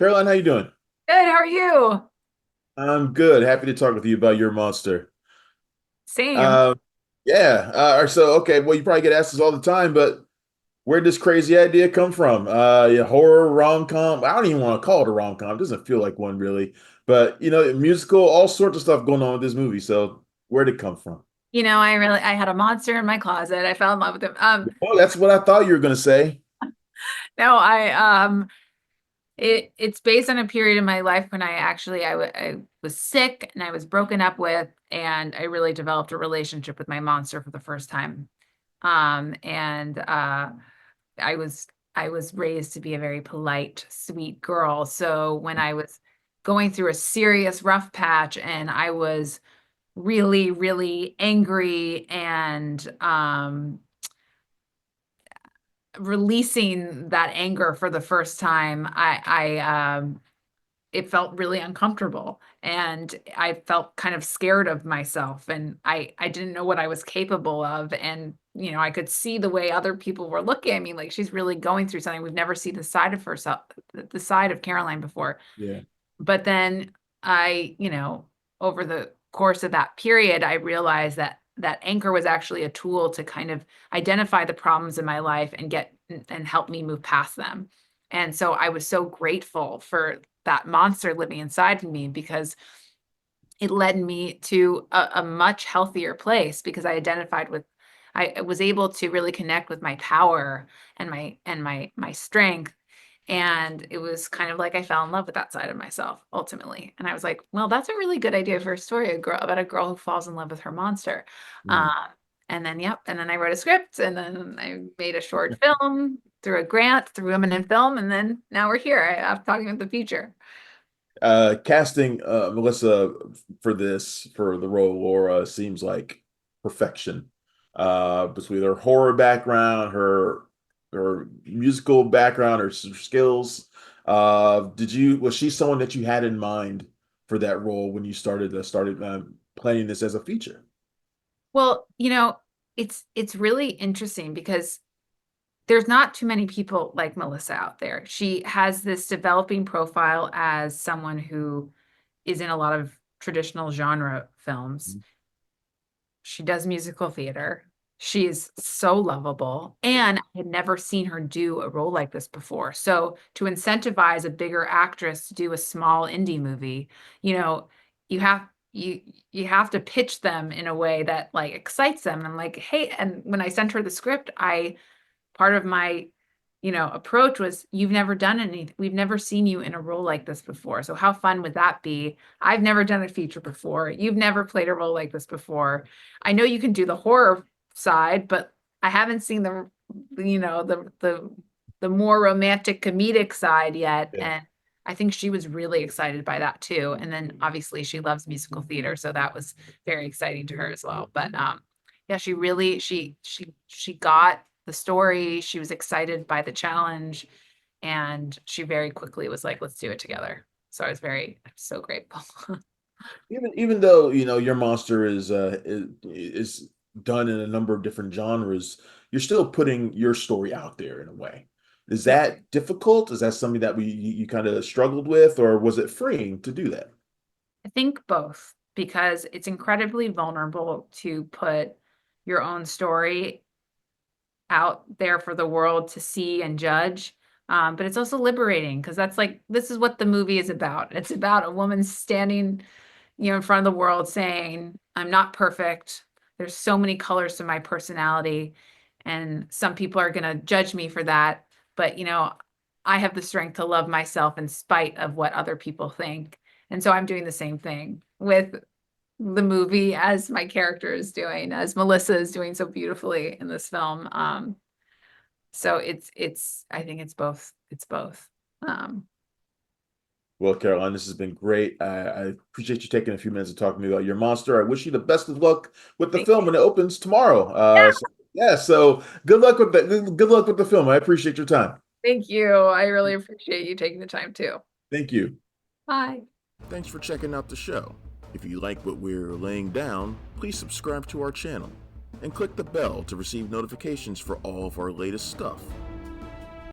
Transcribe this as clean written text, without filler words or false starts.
Caroline, how you doing? Good, how are you? I'm good. Happy to talk with you about your monster. Same. Uh, yeah. So okay. Well, you probably get asked this all the time, but where'd this crazy idea come from? Yeah, horror, rom-com. I don't even want to call it a rom-com. It doesn't feel like one really. But musical, all sorts of stuff going on with this movie. So where'd it come from? I had a monster in my closet. I fell in love with him. Oh, that's what I thought you were going to say. No, it's based on a period in my life when I was sick and I was broken up with, and I really developed a relationship with my monster for the first time. And I was I was raised to be a very polite, sweet girl. So when I was going through a serious rough patch and I was really, really angry and releasing that anger for the first time, it felt really uncomfortable and I felt kind of scared of myself and I didn't know what I was capable of. And I could see the way other people were looking at me, like she's really going through something. We've never seen the side of herself, the side of Caroline before. Yeah. But then over the course of that period, I realized that that anchor was actually a tool to kind of identify the problems in my life and get and help me move past them. And so I was so grateful for that monster living inside of me because it led me to a much healthier place because I was able to really connect with my power and my strength. And it was kind of like I fell in love with that side of myself ultimately. And I was like, well, that's a really good idea for a story, about a girl who falls in love with her monster. Um, Mm. and then, yep. And then I wrote a script and then I made a short film through a grant through Women in Film. And then now we're here. I'm talking about the future. Casting Melissa for the role of Laura seems like perfection. Between her horror background, her musical background, her skills. Was she someone that you had in mind for that role when you started planning this as a feature? Well, it's really interesting because there's not too many people like Melissa out there. She has this developing profile as someone who is in a lot of traditional genre films. She does musical theater. She's so lovable. And I had never seen her do a role like this before. So to incentivize a bigger actress to do a small indie movie, you know, you have you have to pitch them in a way that like excites them and like, hey, and when I sent her the script, I part of my approach was we've never seen you in a role like this before, so how fun would that be? I've never done a feature before, you've never played a role like this before. I know you can do the horror side, but I haven't seen the more romantic comedic side yet. Yeah. And I think she was really excited by that too. And then obviously she loves musical theater, so that was very exciting to her as well. But yeah, she really she got the story. She was excited by the challenge, and she very quickly was like, "Let's do it together." So I'm so grateful. Even though your monster is done in a number of different genres, you're still putting your story out there in a way. Is Yeah, that difficult? Is that something that you kind of struggled with, or was it freeing to do that? I think both because it's incredibly vulnerable to put your own story out there for the world to see and judge. But it's also liberating because this is what the movie is about. It's about a woman standing, in front of the world saying, I'm not perfect. There's so many colors to my personality, and some people are going to judge me for that. But, I have the strength to love myself in spite of what other people think. And so I'm doing the same thing with the movie as my character is doing, as Melissa is doing so beautifully in this film. So I think it's both. It's both. Um, Well, Caroline, this has been great. I appreciate you taking a few minutes to talk to me about your monster. I wish you the best of luck with the thank film when it opens tomorrow. Yeah. So good luck with good luck with the film. I appreciate your time. Thank you. I really appreciate you taking the time too. Thank you. Bye. Thanks for checking out the show. If you like what we're laying down, please subscribe to our channel and click the bell to receive notifications for all of our latest stuff.